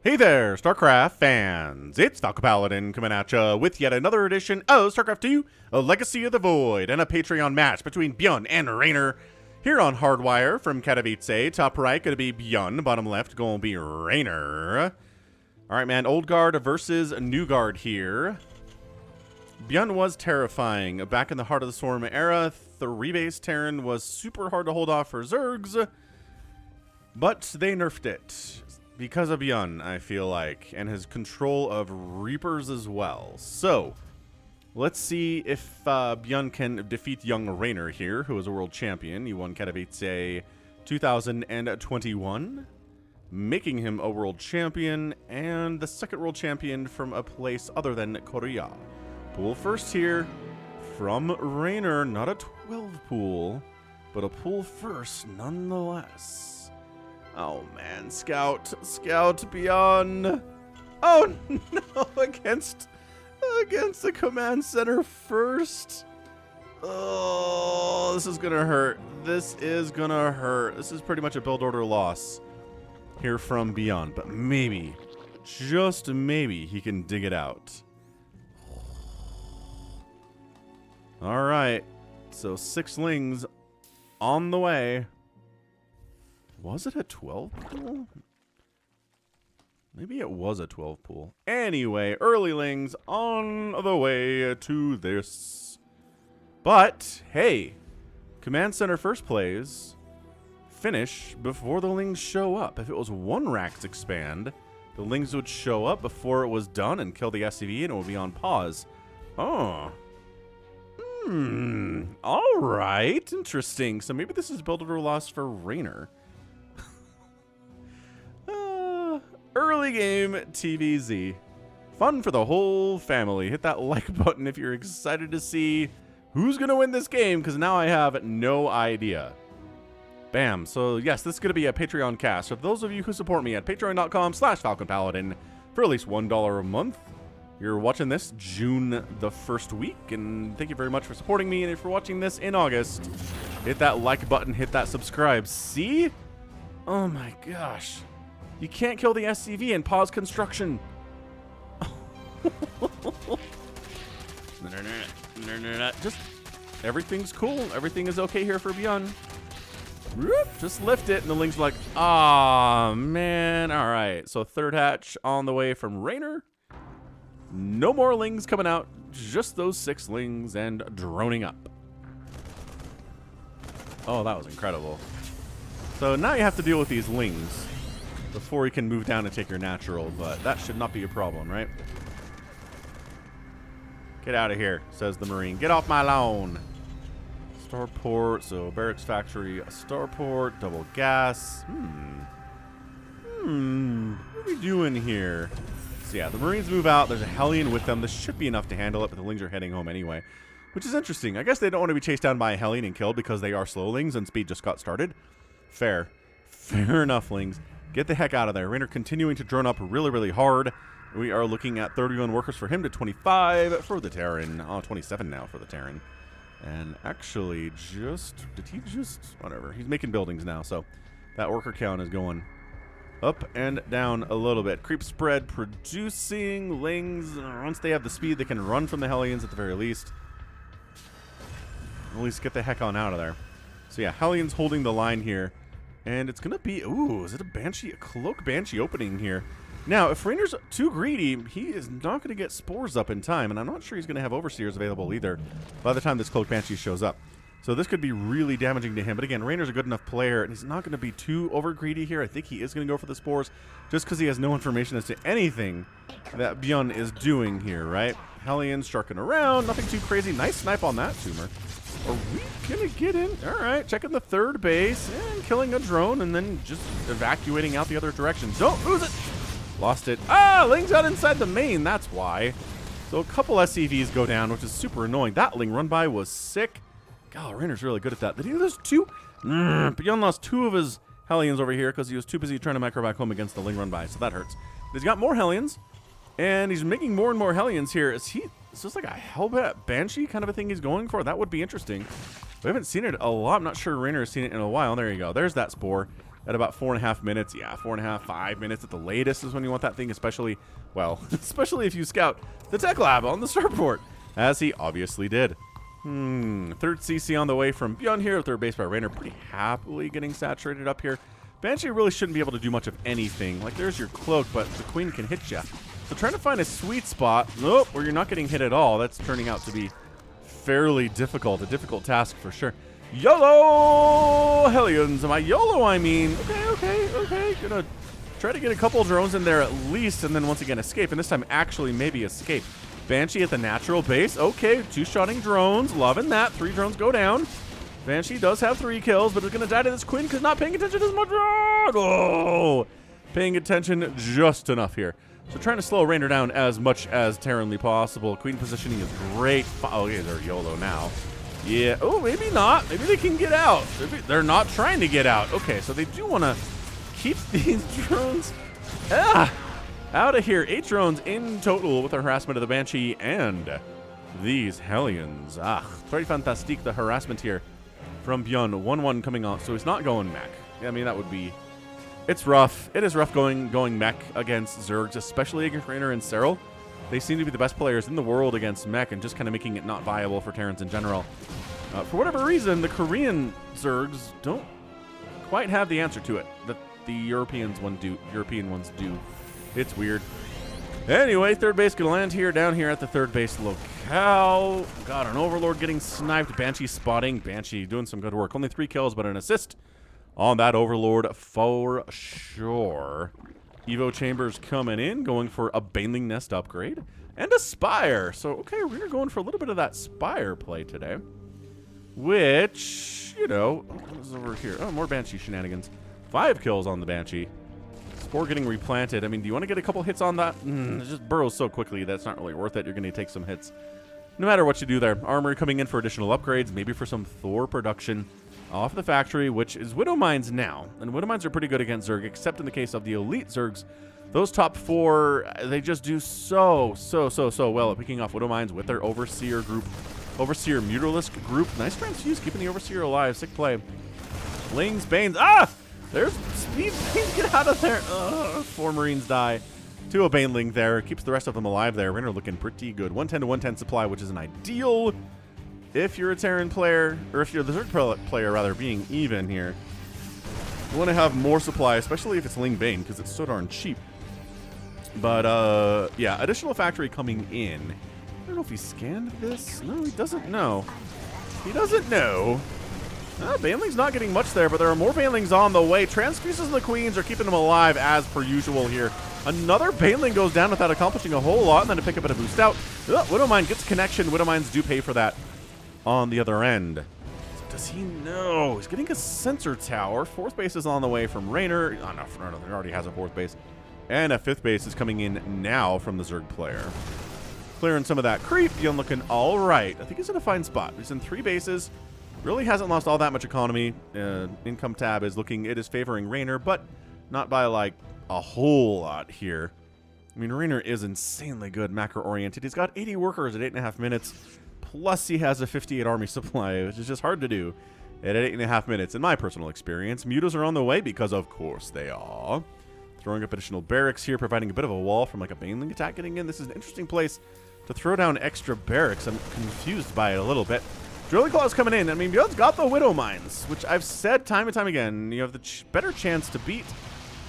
Hey there, StarCraft fans! It's Falcon Paladin coming at ya with yet another edition of StarCraft 2, A Legacy of the Void, and a Patreon match between ByuN and Reynor. Here on Hardwire from Katowice, top right gonna be ByuN, bottom left gonna be Reynor. Alright man, old guard versus new guard here. ByuN was terrifying. Back in the Heart of the Storm era, 3-base Terran was super hard to hold off for Zergs, but they nerfed it. Because of ByuN, I feel like, and his control of Reapers as well. So, let's see if ByuN can defeat young Reynor here, who is a world champion. He won Katowice 2021, making him a world champion, and the second world champion from a place other than Korea. Pool first here from Reynor, not a 12 pool, but a pool first nonetheless. Oh man, Scout ByuN. Oh no, against the command center first. Oh, this is gonna hurt. This is gonna hurt. This is pretty much a build order loss here from ByuN, but maybe, just maybe, he can dig it out. All right, so 6 lings on the way. Was it a 12 pool? Maybe it was a 12 pool. Anyway, early lings on the way to this. But, hey, Command Center first plays finish before the lings show up. If it was 1 Rax expand, the lings would show up before it was done and kill the SCV and it would be on pause. Oh. Alright, interesting. So maybe this is build order loss for Reynor. Early game TVZ. Fun for the whole family. Hit that like button if you're excited to see who's going to win this game, because now I have no idea. Bam. So yes, this is going to be a Patreon cast. So for those of you who support me at patreon.com/FalconPaladin for at least $1 a month, you're watching this June the 1st week, and thank you very much for supporting me. And if you're watching this in August, hit that like button, hit that subscribe. See? Oh my gosh. You can't kill the SCV and pause construction. Just, everything's cool. Everything is okay here for ByuN. Just lift it, and the lings are like, ah, man. All right, so third hatch on the way from Reynor. No more lings coming out. Just those 6 lings and droning up. Oh, that was incredible. So now you have to deal with these lings before you can move down and take your natural, but that should not be a problem, right? Get out of here, says the Marine. Get off my lawn. Starport, so barracks factory, a starport, double gas. What are we doing here? So yeah, the Marines move out. There's a Hellion with them. This should be enough to handle it, but the lings are heading home anyway, which is interesting. I guess they don't want to be chased down by a Hellion and killed because they are slow lings and speed just got started. Fair enough, lings. Get the heck out of there. Reynor continuing to drone up really, really hard. We are looking at 31 workers for him to 25 for the Terran. Oh, 27 now for the Terran. And actually whatever. He's making buildings now, so that worker count is going up and down a little bit. Creep spread producing lings. Once they have the speed, they can run from the Hellions at the very least. At least get the heck on out of there. So yeah, Hellions holding the line here. And it's going to be, ooh, is it a Banshee, a Cloak Banshee opening here? Now, if Reynor's too greedy, he is not going to get spores up in time, and I'm not sure he's going to have Overseers available either by the time this Cloak Banshee shows up. So this could be really damaging to him. But again, Reynor's a good enough player, and he's not going to be too over greedy here. I think he is going to go for the spores just because he has no information as to anything that ByuN is doing here, right? Hellions sharking around, nothing too crazy. Nice snipe on that tumor. Are we gonna get in? All right, checking the third base and killing a drone and then just evacuating out the other direction. Don't lose it. Lost it. Ah, lings out inside the main. That's why. So a couple SCVs go down, which is super annoying. That ling run by was sick. God, Reynor's really good at that. Did he lose 2? ByuN lost 2 of his Hellions over here because he was too busy trying to micro back home against the ling run by, so that hurts. But he's got more Hellions, and he's making more and more Hellions here. Is this like a Hellbat Banshee kind of a thing he's going for? That would be interesting. We haven't seen it a lot. I'm not sure Reynor has seen it in a while. There you go. There's that spore. at about 4.5 minutes. Yeah, 4.5, 5 minutes at the latest is when you want that thing, especially, well, especially if you scout the tech lab on the starport, as he obviously did. Third CC on the way from ByuN here, third base by Reynor, pretty happily getting saturated up here. Banshee really shouldn't be able to do much of anything. Like, there's your cloak, but the queen can hit you. So trying to find a sweet spot, where you're not getting hit at all, that's turning out to be fairly difficult, a difficult task for sure. YOLO Hellions, am I YOLO, I mean. Okay. Gonna try to get a couple drones in there at least, and then once again escape, and this time actually maybe escape. Banshee at the natural base. Okay, 2-shotting drones. Loving that. 3 drones go down. Banshee does have 3 kills, but is going to die to this queen because not paying attention as much. Oh! Paying attention just enough here. So trying to slow Reynor down as much as terribly possible. Queen positioning is great. Oh, yeah, they're YOLO now. Yeah. Oh, maybe not. Maybe they can get out. Maybe they're not trying to get out. Okay, so they do want to keep these drones out of here. 8 drones in total with the harassment of the Banshee and these Hellions. Very fantastic, the harassment here from ByuN. 1-1 coming on, so he's not going mech. Yeah, I mean, that would be... It's rough. It is rough going mech against Zergs, especially against Reynor and Serral. They seem to be the best players in the world against mech and just kind of making it not viable for Terrans in general. For whatever reason, the Korean Zergs don't quite have the answer to it that the European ones do. It's weird. Anyway, third base gonna land here, down here at the third base locale. Got an Overlord getting sniped. Banshee spotting. Banshee doing some good work. Only 3 kills, but an assist on that Overlord for sure. Evo Chambers coming in, going for a Baneling Nest upgrade. And a Spire. So, okay, we're going for a little bit of that Spire play today. Which, you know, what is over here? Oh, more Banshee shenanigans. 5 kills on the Banshee. Spore getting replanted. I mean, do you want to get a couple hits on that? It just burrows so quickly that's not really worth it. You're going to take some hits no matter what you do there. Armor coming in for additional upgrades, maybe for some Thor production off the factory, which is Widow Mines now. And Widow Mines are pretty good against Zerg, except in the case of the elite Zergs. Those top 4, they just do so well at picking off Widow Mines with their Overseer group. Overseer Mutalisk group. Nice transfuse, keeping the Overseer alive. Sick play. Lings, Banes. There's Speed Bane, get out of there. 4 Marines die to a Baneling there. Keeps the rest of them alive there. Reynor looking pretty good. 110 to 110 supply, which is an ideal if you're a Terran player, or if you're the Zerg player, rather, being even here. You want to have more supply, especially if it's Ling Bane, because it's so darn cheap. But, yeah, additional factory coming in. I don't know if he scanned this. No, he doesn't know. He doesn't know. Baneling's not getting much there, but there are more Banelings on the way. Transfuses and the Queens are keeping them alive as per usual here. Another Baneling goes down without accomplishing a whole lot, and then to pick up a boost out. Widowmine gets connection. Widowmines do pay for that on the other end. So does he know? He's getting a sensor tower. 4th base is on the way from Reynor. Oh, no, he already has a 4th base. And a 5th base is coming in now from the Zerg player. Clearing some of that creep. ByuN looking all right. I think he's in a fine spot. He's in 3 bases. Really hasn't lost all that much economy. Income tab is favoring Reynor, but not by like a whole lot here. I mean, Reynor is insanely good macro-oriented. He's got 80 workers at 8.5 minutes, plus he has a 58 army supply, which is just hard to do at 8.5 minutes, in my personal experience. Mutas are on the way, because of course they are. Throwing up additional barracks here, providing a bit of a wall from like a Baneling attack getting in. This is an interesting place to throw down extra barracks. I'm confused by it a little bit. Drilling Claws coming in. I mean, ByuN's got the Widow Mines, which I've said time and time again. You have the better chance to beat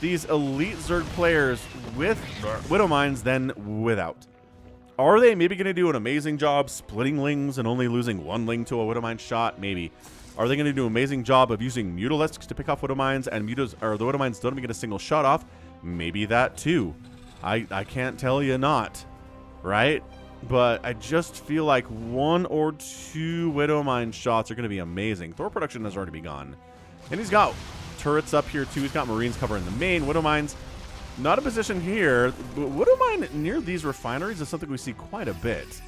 these elite Zerg players with Widow Mines than without. Are they maybe going to do an amazing job splitting Lings and only losing 1 Ling to a Widow Mine shot? Maybe. Are they going to do an amazing job of using Mutalisks to pick off Widow Mines and the Widow Mines don't even get a single shot off? Maybe that too. I can't tell you not, right? But I just feel like 1 or 2 Widow Mine shots are going to be amazing. Thor production has already begun. And he's got turrets up here too. He's got Marines covering the main. Widow Mines, not a position here. But Widow Mine near these refineries is something we see quite a bit.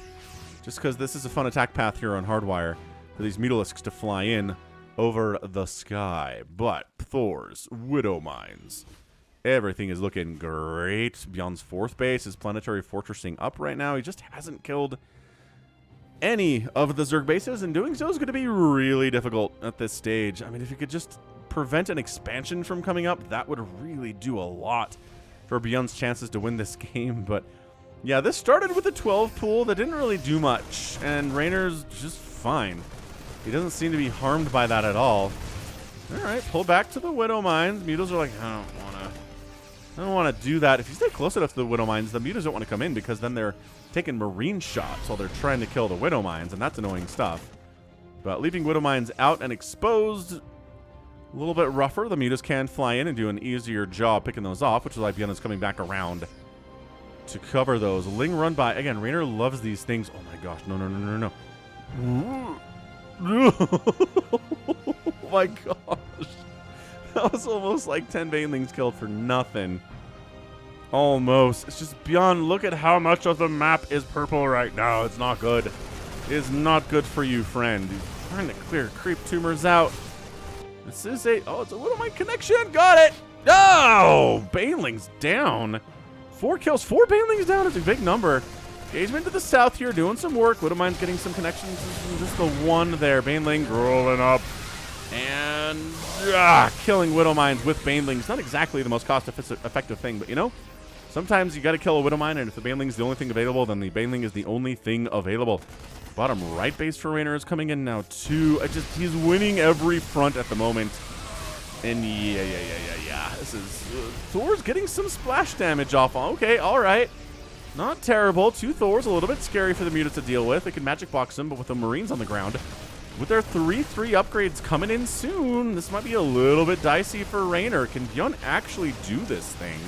Just because this is a fun attack path here on Hardwire for these Mutalisks to fly in over the sky. But Thor's Widow Mines. Everything is looking great. ByuN's 4th base is planetary fortressing up right now. He just hasn't killed any of the Zerg bases, and doing so is going to be really difficult at this stage. I mean, if you could just prevent an expansion from coming up, that would really do a lot for ByuN's chances to win this game. But yeah, this started with a 12 pool that didn't really do much, and Reynor's just fine. He doesn't seem to be harmed by that at all. All right, pull back to the Widow Mines. Mutas are like, I don't want to do that. If you stay close enough to the Widow Mines, the Mutas don't want to come in because then they're taking Marine shots while they're trying to kill the Widow Mines, and that's annoying stuff. But leaving Widow Mines out and exposed, a little bit rougher. The Mutas can fly in and do an easier job picking those off, which is why ByuN is coming back around to cover those. Ling run by. Again, Reynor loves these things. Oh my gosh. No, no, no, no, no. Oh my gosh. That was almost like 10 Banelings killed for nothing. Almost. It's just ByuN. Look at how much of the map is purple right now. It's not good. It's not good for you, friend. He's trying to clear creep tumors out. This is a... Oh, it's a Widow Mine connection. Got it. Oh! Banelings down. 4 kills. 4 Banelings down is a big number. Engagement to the south here, doing some work. Widow Mine's getting some connections. Just the one there. Baneling rolling up. And killing Widow Mines with Banelings. Not exactly the most cost-effective thing, but you know, sometimes you got to kill a Widow Mine, and if the Baneling's the only thing available, then the Baneling is the only thing available. Bottom right base for Reynor is coming in now, too. He's winning every front at the moment. And yeah. This is... Thor's getting some splash damage off. Okay, all right. Not terrible. 2 Thors, a little bit scary for the Mutas to deal with. They can magic box them, but with the Marines on the ground, with their 3/3 upgrades coming in soon, this might be a little bit dicey for Reynor. Can ByuN actually do this thing?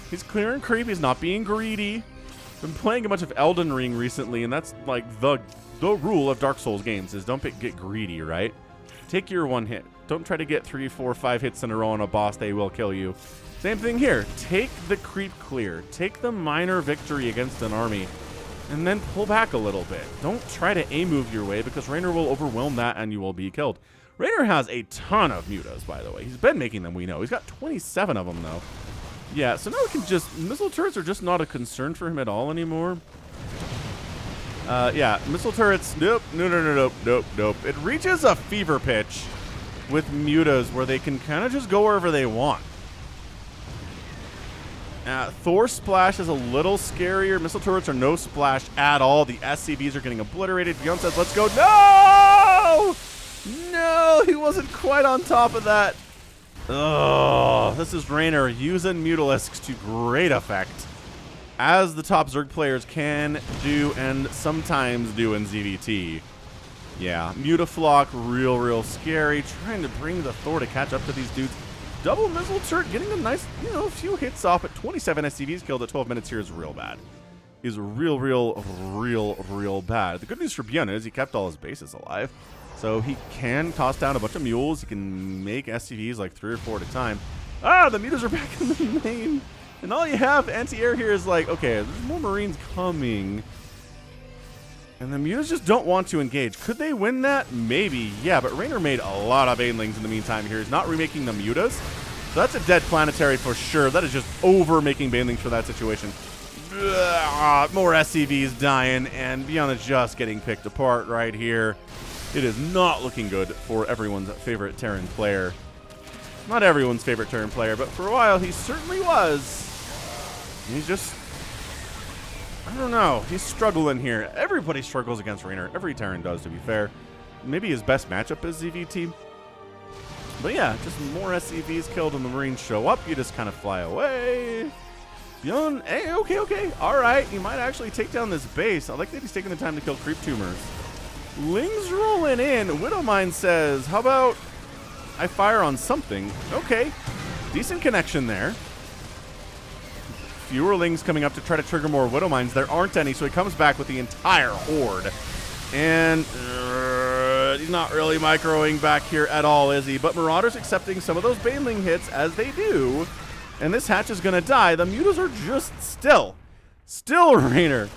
He's clearing creep. He's not being greedy. Been playing a bunch of Elden Ring recently, and that's like the rule of Dark Souls games is don't get greedy, right? Take your 1 hit. Don't try to get 3, 4, 5 hits in a row on a boss. They will kill you. Same thing here. Take the creep clear. Take the minor victory against an army, and then pull back a little bit. Don't try to A-move your way, because Reynor will overwhelm that and you will be killed. Reynor has a ton of Mutas, by the way. He's been making them, we know. He's got 27 of them, though. Yeah, so now we can just... Missile turrets are just not a concern for him at all anymore. Yeah, missile turrets... Nope. It reaches a fever pitch with Mutas where they can kind of just go wherever they want. Thor splash is a little scarier. Missile turrets are no splash at all. The SCVs are getting obliterated. ByuN says, let's go. No! No, he wasn't quite on top of that. Oh, this is Reynor using Mutalisks to great effect, as the top Zerg players can do and sometimes do in ZVT. Yeah, Mutaflock, real scary. Trying to bring the Thor to catch up to these dudes. Double missile turret, getting a nice, a few hits off, but 27 SCVs killed at 12 minutes here is real bad. Is real bad. The good news for ByuN is he kept all his bases alive. So he can toss down a bunch of mules. He can make SCVs like 3 or 4 at a time. Ah, the Mutas are back in the main. And all you have anti-air here is like, okay, there's more Marines coming. And the Mutas just don't want to engage. Could they win that? Maybe, yeah, but Reynor made a lot of Banelings in the meantime here. He's not remaking the Mutas. So that's a dead planetary for sure. That is just over making Banelings for that situation. More SCVs dying, and ByuN is just getting picked apart right here. It is not looking good for everyone's favorite Terran player. Not everyone's favorite Terran player, but for a while he certainly was. He's just... I don't know. He's struggling here. Everybody struggles against Reynor. Every Terran does, to be fair. Maybe his best matchup is ZVT. But yeah, just more SCVs killed and the Marines show up. You just kind of fly away. ByuN, hey, okay. All right, he might actually take down this base. I like that he's taking the time to kill creep tumors. Ling's rolling in. Widow Mine says, how about I fire on something? Okay, decent connection there. Fewer Lings coming up to try to trigger more Widow Mines. There aren't any, so he comes back with the entire horde. And he's not really microing back here at all, is he? But Marauder's accepting some of those Baneling hits, as they do. And this hatch is going to die. The Mutas are just still Reynor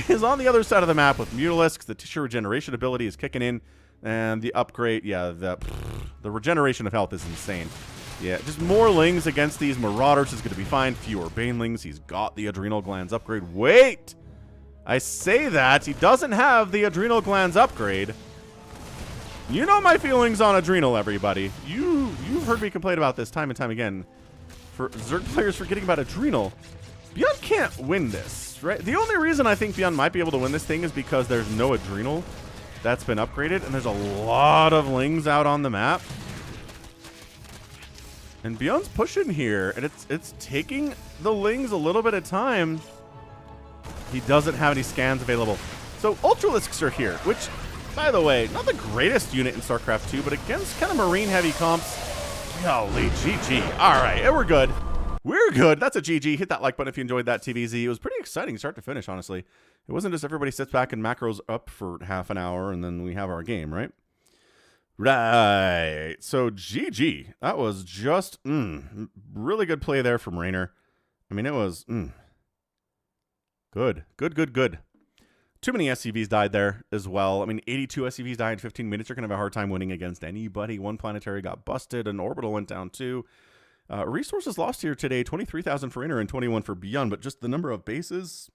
is on the other side of the map with Mutalisks. The tissue regeneration ability is kicking in. And the upgrade, yeah, the regeneration of health is insane. Yeah, just more Lings against these Marauders is going to be fine. Fewer Banelings. He's got the Adrenal Glands upgrade. Wait! I say that. He doesn't have the Adrenal Glands upgrade. You know my feelings on Adrenal, everybody. You've heard me complain about this time and time again. For Zerg players forgetting about Adrenal, ByuN can't win this, right? The only reason I think ByuN might be able to win this thing is because there's no Adrenal that's been upgraded, and there's a lot of Lings out on the map. And ByuN's pushing here, and it's taking the Lings a little bit of time. He doesn't have any scans available. So Ultralisks are here, which, by the way, not the greatest unit in StarCraft 2, but against kind of marine-heavy comps, golly, GG. All right, we're good. We're good. That's a GG. Hit that like button if you enjoyed that, TVZ. It was pretty exciting start to finish, honestly. It wasn't just everybody sits back and macros up for half an hour, and then we have our game, right? Right. So GG. That was just really good play there from Reynor. I mean, it was good. Good. Too many SCVs died there as well. I mean, 82 SCVs died in 15 minutes. You're going to have a hard time winning against anybody. One planetary got busted. An orbital went down too. Resources lost here today, 23,000 for Reynor and 21 for ByuN. But just the number of bases,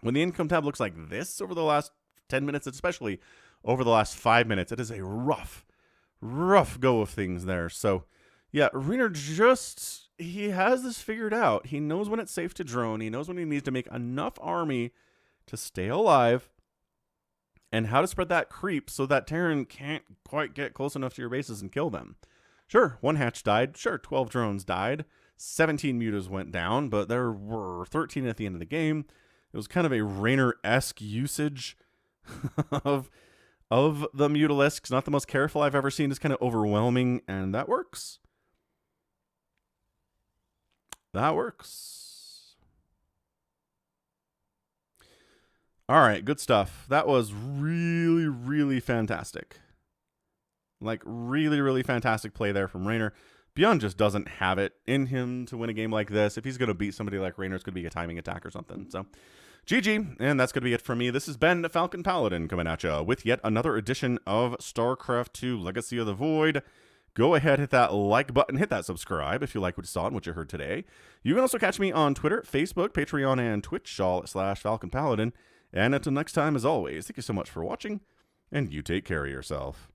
when the income tab looks like this over the last 10 minutes, especially over the last 5 minutes, it is a rough go of things there. So, yeah, Reynor he has this figured out. He knows when it's safe to drone. He knows when he needs to make enough army to stay alive, and how to spread that creep so that Terran can't quite get close enough to your bases and kill them. Sure, 1 hatch died. Sure, 12 drones died. 17 mutas went down, but there were 13 at the end of the game. It was kind of a Reynor-esque usage of the Mutalisks. Not the most careful I've ever seen. It's kind of overwhelming, and that works. That works. All right, good stuff. That was really fantastic. Like, really fantastic play there from Reynor. ByuN just doesn't have it in him to win a game like this. If he's going to beat somebody like Reynor, it's going to be a timing attack or something. So, GG, and that's going to be it from me. This has been Falcon Paladin coming at you with yet another edition of StarCraft 2 Legacy of the Void. Go ahead, hit that like button, hit that subscribe if you like what you saw and what you heard today. You can also catch me on Twitter, Facebook, Patreon, and Twitch, all at /Falcon Paladin. And until next time, as always, thank you so much for watching, and you take care of yourself.